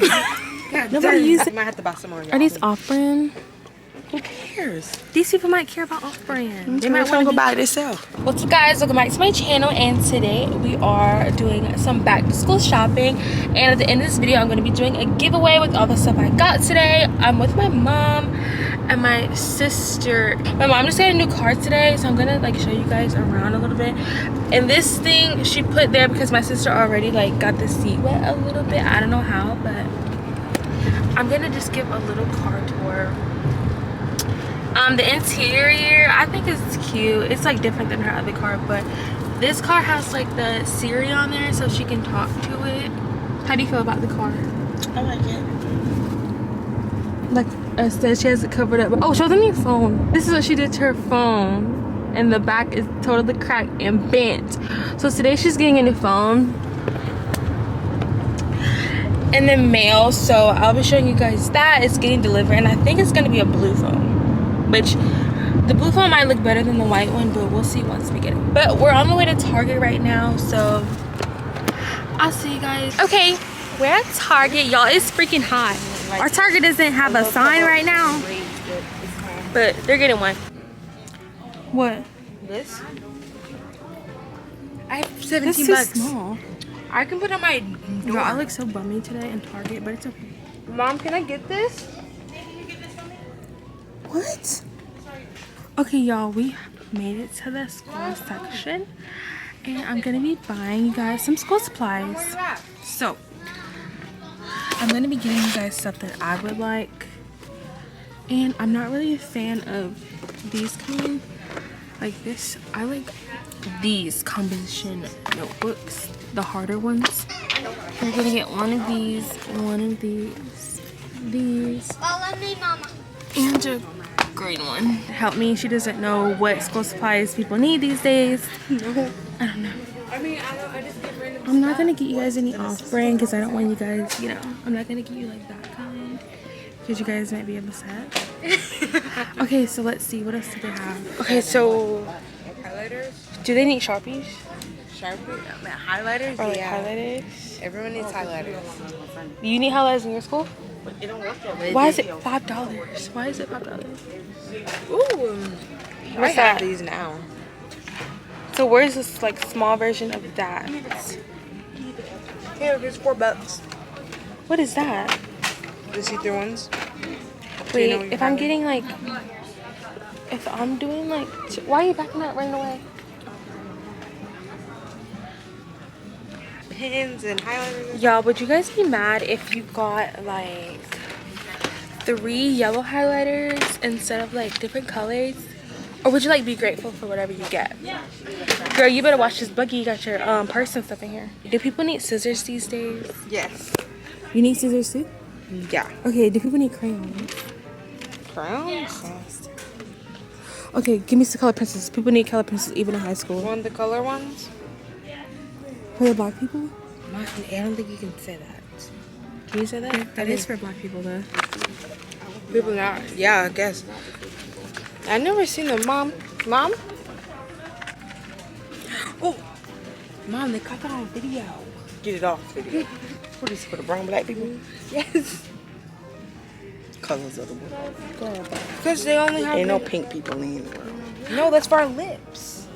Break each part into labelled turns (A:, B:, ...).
A: Yeah,
B: Nobody uses it.
A: I might have to buy some more.
B: Are these off-brand?
A: Who cares?
B: These people might care about off-brand.
A: They might want to go buy it themselves.
B: What's up, guys? Welcome back to my channel, and today we are doing some back-to-school shopping. And at the end of this video, I'm going to be doing a giveaway with all the stuff I got today. I'm with my mom and my sister. My mom just got a new car today, so I'm gonna like show you guys around a little bit. And this thing she put there because my sister already like got the seat wet a little bit. I don't know how, but I'm gonna just give a little car tour. The interior I think is cute. It's like different than her other car, but this car has like the Siri on there so she can talk to it. How do you feel about the car?
A: I like it.
B: Like I said, she has it covered up. Oh, show them your phone. This is what she did to her phone, and the back is totally cracked and bent. So today she's getting a new phone in the mail, so I'll be showing you guys that. It's getting delivered, and I think it's gonna be a blue phone, which the blue phone might look better than the white one, but we'll see once we get it. But we're on the way to Target right now, so I'll see you guys. Okay, we're at Target, y'all. It's freaking hot. Our Target doesn't have a sign right now, but they're getting one. What?
A: This? I have 17
B: That's
A: bucks.
B: too small.
A: I can put on my
B: Girl, I look so bummy today in Target, but it's okay.
A: Mom, can I get this?
B: What? Okay, y'all, we made it to the school section, and I'm gonna be buying you guys some school supplies. So I'm gonna be getting you guys stuff that I would like, and I'm not really a fan of these kind like this. I like these composition notebooks, the harder ones. We're gonna get one of these,
C: Follow me, Mama.
B: and a green one. Help me, she doesn't know what school supplies people need these days.
A: No.
B: I don't know.
A: I mean, I just get random.
B: I'm not gonna get you guys any off-brand because I don't want you guys, you know, I'm not gonna get you like that kind because you guys might be upset. Okay, so let's see, what else do they have? Okay, so
A: Highlighters?
B: do they need Sharpies?
A: Sharpie? Highlighters?
B: Or like
A: Yeah.
B: highlighters?
A: Everyone needs highlighters.
B: Do you need highlighters in your school?
A: It don't work that way.
B: Why is it $5? Why is it $5?
A: Ooh. I
B: What's
A: have
B: that?
A: these now.
B: So where's this like small version of that?
A: Here, here's $4.
B: What is that?
A: The see-through ones.
B: Wait,
A: You know
B: if I'm getting like, if I'm doing like, why are you backing out, running away?
A: Pins and highlighters.
B: Y'all, would you guys be mad if you got like 3 yellow highlighters instead of like different colors? Or would you like be grateful for whatever you get? Girl, you better watch this buggy. You got your purse and stuff in here. Do people need scissors these days?
A: Yes.
B: You need scissors too?
A: Yeah.
B: Okay, do people need crayons?
A: Crowns?
B: Okay, give me some color pencils. People need color pencils even in high school.
A: Want the color ones?
B: For the black people?
A: I don't think you can say that. Can you say that?
B: That is for black people though.
A: People not. Yeah, I guess. I never seen them. Mom? Oh, Mom, they caught that on video. Get it off video. What is it for the brown black people? Yes. Colors of the world. Because they only have. Ain't no pink people in the world. No, that's for our lips.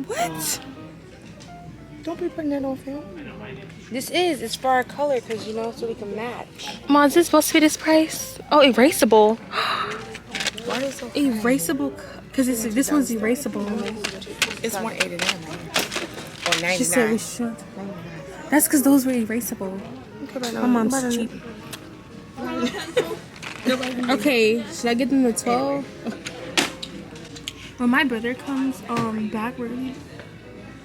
A: What? Don't be putting that on film. It's for our color because you know so we can match.
B: Mom, is this supposed to be this price? Oh, erasable.
A: Why is it so
B: Erasable, because this one's erasable.
A: It's $189 or 99.
B: She said we should. That's because those were erasable. My mom's cheap. Okay, should I get them the 12? When my brother comes back, we're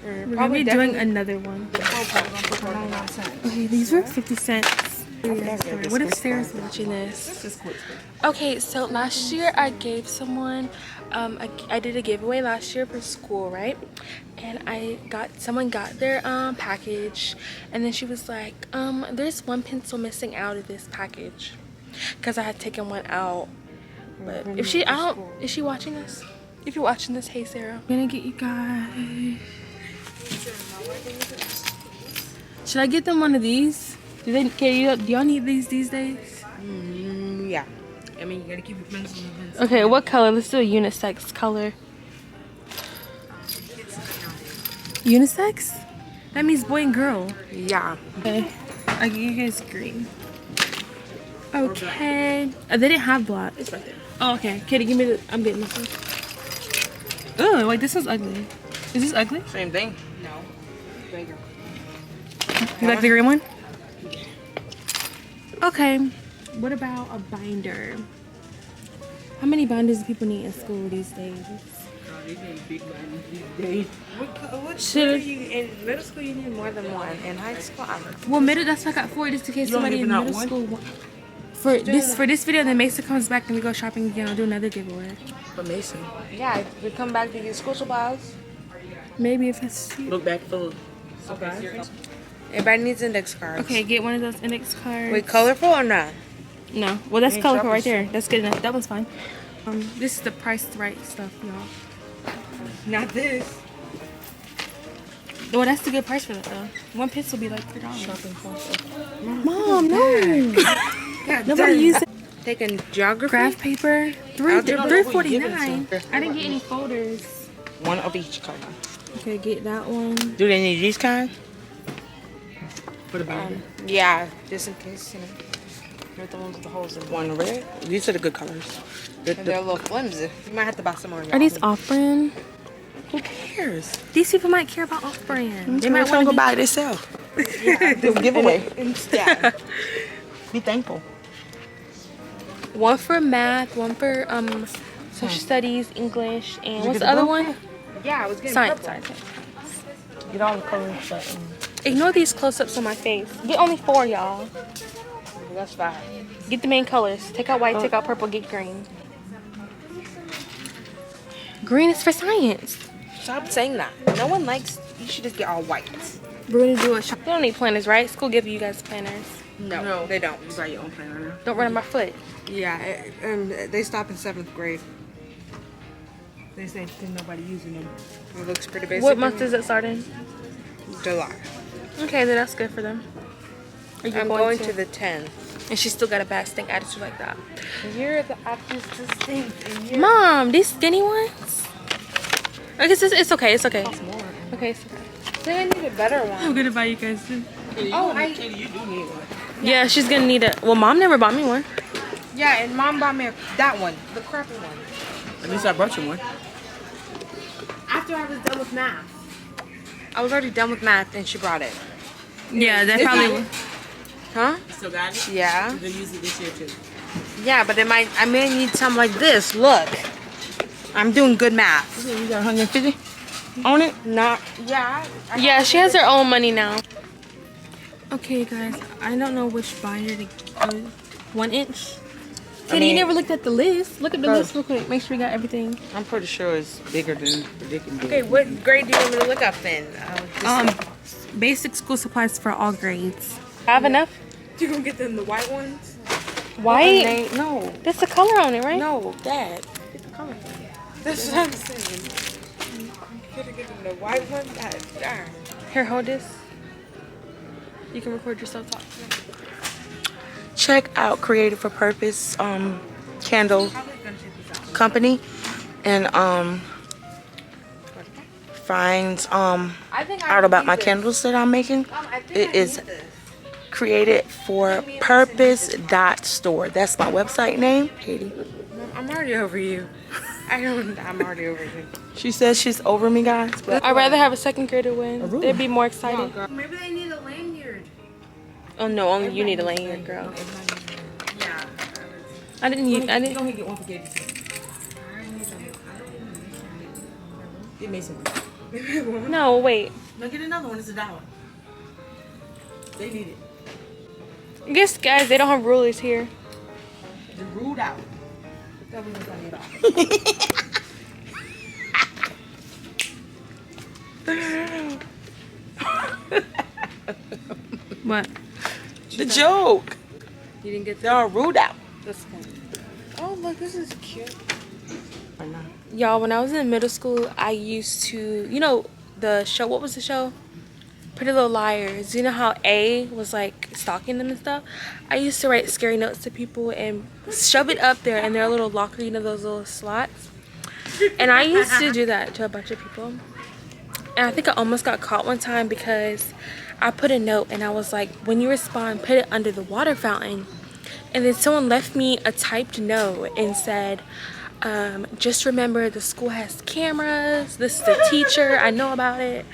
B: gonna be doing another one. Okay, these were 50 cents. What if Sarah's watching this? Okay, so last year I gave someone, I did a giveaway last year for school, right? And someone got their package, and then she was like, there's one pencil missing out of this package, because I had taken one out. But if she, is she watching this? If you're watching this, hey Sarah, I'm gonna get you guys. Should I get them one of these? Do y'all need these days?
A: Yeah. I mean, you gotta keep your pencils in the pencil.
B: Okay, what color? Let's do a unisex color. Unisex? That means boy and girl.
A: Yeah.
B: Okay. I give you guys green. Okay. They didn't have black.
A: It's right there.
B: Oh, okay. Kitty, give me the. I'm getting this one. Oh, wait, this one's ugly. Is this ugly?
A: Same thing. No. Bigger.
B: You like the green one? Okay. What about a binder? How many binders do people need in school these days?
A: They need big binders these days. What
B: Should
A: you in middle school? You need more than one. In high school, I don't.
B: Well, that's why I got 4 just in case
A: You don't
B: somebody
A: give
B: in
A: out
B: middle
A: one?
B: school. For this video, then Mason comes back and we go shopping again. I'll do another giveaway.
A: For Mason. Yeah, if we come back to get school supplies.
B: Maybe if it's cheap.
A: Look back for supplies. Everybody needs index cards.
B: Okay, get one of those index cards.
A: Wait, colorful or not?
B: No. Well, that's
A: Hey,
B: colorful
A: shop
B: right
A: is-
B: there. That's good enough. That one's fine. This is the priced right stuff, y'all.
A: Not this.
B: Well, that's the good price for that though. One pencil will be like $3.
A: Shopping for
B: Mom, no. Nobody uses
A: taking geography.
B: graph paper.
A: I'll do it.
B: $3.49. I didn't get any folders.
A: One of each color.
B: Okay, get that one.
A: Do they need these kinds? For the binder? Yeah, just in case, you know. They're the ones with the holes in them. One red. These are the good colors. They're a little flimsy. You might have to buy some more.
B: Are these off-brand?
A: Who cares?
B: These people might care about off-brand.
A: They might want to go buy it themselves. Yeah, do a giveaway. Yeah. Be thankful.
B: One for math, one for social studies, English, and what's the other one?
A: Yeah, I was getting
B: Science.
A: purple.
B: Sorry.
A: Get all the colors, but
B: Ignore these close-ups on my face. Get only 4, y'all.
A: that's fine.
B: Get the main colors. Take out white, take out purple, get green. Green is for science.
A: Stop saying that. No one likes. You should just get all white.
B: We're gonna do a shop. They don't need planners, right? School give you guys planners.
A: No, they don't. You buy your own planner now.
B: Don't run on my foot.
A: Yeah, and they stop in 7th grade. They say nobody using them. It looks pretty basic.
B: What month does it start in?
A: July.
B: Okay, then that's good for them. Are you
A: I'm going to the 10th.
B: And she still got a bad stink attitude like that.
A: You're the opposite distinct.
B: Mom, these skinny ones? I guess it's okay. It's okay. Okay, it's okay.
A: Then I need a better one.
B: I'm gonna buy you guys this.
A: You do need one.
B: Yeah, she's gonna need it. Well, Mom never bought me one.
A: Yeah, and Mom bought me that one, the crappy one. At least I brought you one. After I was done with math. I was already done with math and she brought it.
B: Yeah, that probably.
A: Huh?
D: You still got it?
A: Yeah.
D: You're gonna use it this year too.
A: Yeah, but I may need something like this. Look. I'm doing good math.
D: You got 150 on it?
A: Not. Yeah.
B: Yeah, she has her own money now. Okay, guys, I don't know which binder to. 1 inch. Katie, you never looked at the list. Look at the list real quick. Make sure we got everything.
A: I'm pretty sure it's bigger than predicted.
D: Okay,
A: what grade do you want me to look up then?
B: Basic school supplies for all grades. Have enough?
A: You gonna get them the white ones?
B: White?
A: No.
B: That's the color on it, right?
A: No, Dad. Get the color. That's what I'm saying. You could have given them the white one. God darn.
B: Here, hold this. You can record yourself talking.
A: Check out Creative for Purpose candle company and find out about my candles that I'm making. It is created for purpose.store. That's my website name. Katie. I'm already over you. I'm already over you. She says she's over me, guys. But
B: I'd rather have a 2nd grader win. They'd be more excited.
A: maybe they need a lanyard.
B: Oh no, only you need a lanyard, girl.
A: Yeah.
B: I didn't.
D: Go ahead and get one for Katie. Get Mason one.
B: No, wait.
D: No, get another one. It's $1. They need it.
B: I guess, guys, they don't have rulers here.
D: They're ruled out. That was gonna get
B: What?
A: The joke.
B: You didn't get
A: They're all ruled out.
B: this one.
A: Oh, look, this is cute. I know.
B: Y'all, when I was in middle school, I used to, you know, the show. What was the show? Pretty Little Liars. You know how A was like stalking them and stuff? I used to write scary notes to people and shove it up there in their little locker, you know, those little slots. And I used to do that to a bunch of people. And I think I almost got caught one time because I put a note and I was like, when you respond, put it under the water fountain. And then someone left me a typed note and said, just remember the school has cameras. This is the teacher. I know about it.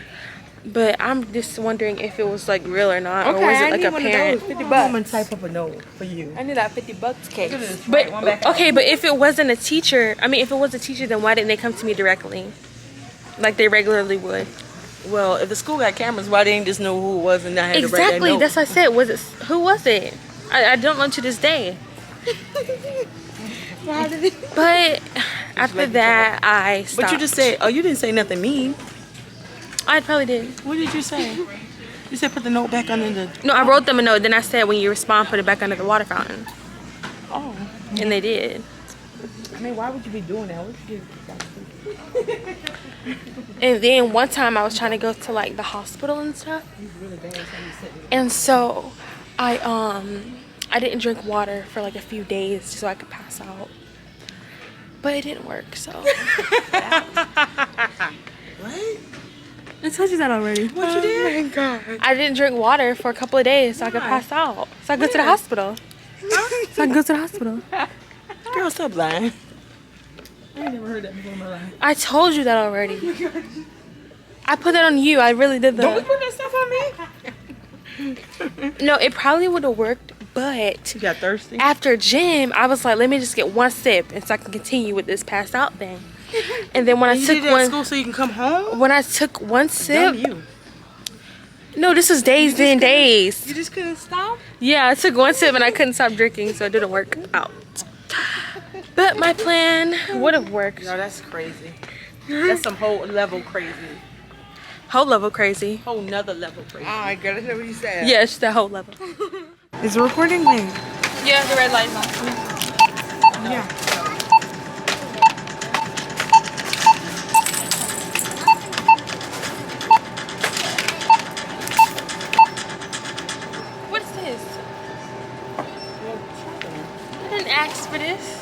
B: But I'm just wondering if it was like real or not, or was it like a parent?
A: $50. I'm gonna type up a note for you.
B: I need that $50 case. But okay, but if it wasn't a teacher, I mean, if it was a teacher, then why didn't they come to me directly, like they regularly would?
A: Well, if the school got cameras, why didn't they just know who it was and I had to write that
B: Exactly.
A: note?
B: That's what I said. Was it? Who was it? I don't know to this day. But after that, I stopped.
A: But you just said, oh, you didn't say nothing mean.
B: I probably did.
A: What did you say? You said put the note back under the...
B: No, I wrote them a note. Then I said when you respond, put it back under the water fountain.
A: Oh.
B: And they did.
A: I mean, why would you be doing that? What you do?
B: And then one time I was trying to go to like the hospital and stuff. And so I didn't drink water for like a few days so I could pass out. But it didn't work, so.
A: What?
B: I told you that already.
A: What you did? Oh my God.
B: I didn't drink water for a couple of days so I could pass out. So I go to the hospital. So I can go to the hospital.
A: Girl, stop lying. I ain't never heard that before in my life.
B: I told you that already. I put that on you. I really did that.
A: Don't put that stuff on me.
B: No, it probably would have worked, but
A: You got thirsty?
B: after gym, I was like, let me just get one sip and so I can continue with this passed out thing. And then when I
A: You
B: took
A: did that at school so you can come home?
B: when I took one sip,
A: Damn you.
B: no, this was days then days.
A: You just couldn't stop?
B: Yeah, I took one sip and I couldn't stop drinking, so it didn't work out. But my plan would have worked.
A: No, that's crazy. That's some whole level crazy.
B: Whole level crazy.
A: Whole nother level crazy. Alright, girl, that's what you said.
B: Yeah, it's the whole level.
A: Is it recording me?
B: Yeah, the red light's on.
A: Yeah.
B: What's this? I didn't ask for this.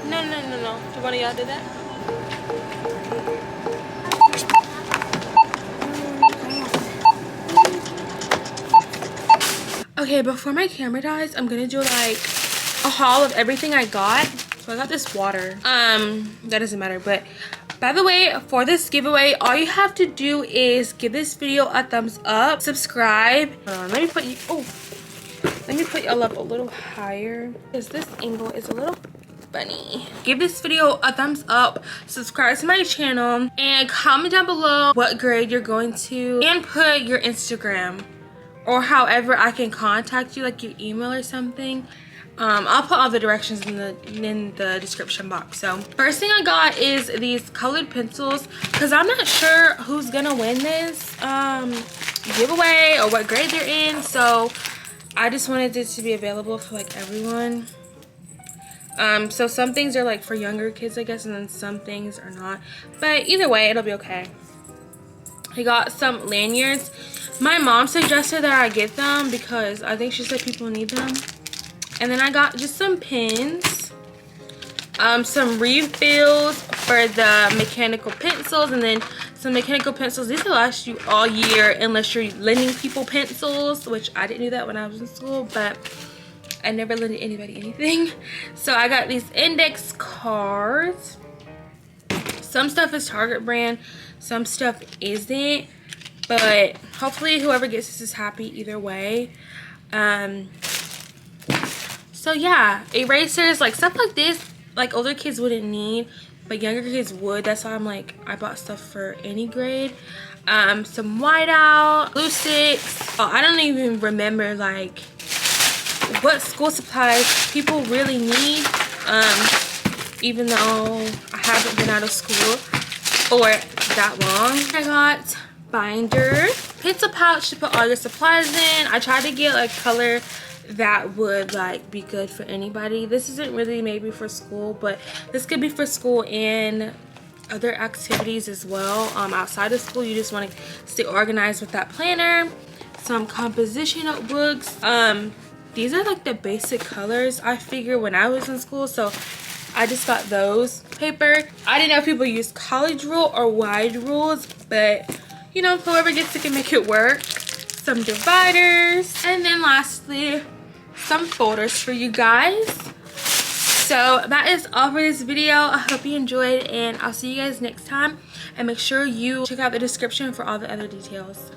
B: No. Do one of y'all do that? Okay, before my camera dies, I'm gonna do like a haul of everything I got. So I got this water. That doesn't matter, but by the way, for this giveaway, all you have to do is give this video a thumbs up, subscribe. Let me put y'all up a little higher because this angle is a little funny. Give this video a thumbs up, subscribe to my channel, and comment down below what grade you're going to, and put your Instagram or however I can contact you, like your email or something. I'll put all the directions in the description box. So first thing I got is these colored pencils because I'm not sure who's gonna win this giveaway or what grade they're in, so I just wanted it to be available for like everyone. So some things are like for younger kids, I guess, and then some things are not, but either way it'll be okay. I got some lanyards. My mom suggested that I get them because I think she said people need them. And then I got just some pins, some refills for the mechanical pencils, and then some mechanical pencils. These will last you all year unless you're lending people pencils, which I didn't do that when I was in school, but I never lended anybody anything. So I got these index cards. Some stuff is Target brand, some stuff isn't, but hopefully whoever gets this is happy either way. So yeah, erasers, like stuff like this, like older kids wouldn't need, but younger kids would. That's why I'm like, I bought stuff for any grade. Some whiteout, glue sticks. Oh, I don't even remember like what school supplies people really need, even though I haven't been out of school for that long. I got binder, pencil pouch to put all your supplies in. I tried to get like color that would like be good for anybody. This isn't really maybe for school, but this could be for school and other activities as well outside of school. You just want to stay organized with that planner. Some composition notebooks. These are like the basic colors I figure when I was in school, so I just got those paper. I didn't know if people use college rule or wide rules, but you know, whoever gets it can make it work. Some dividers, and then lastly some folders for you guys. So that is all for this video. I hope you enjoyed, and I'll see you guys next time, and make sure you check out the description for all the other details.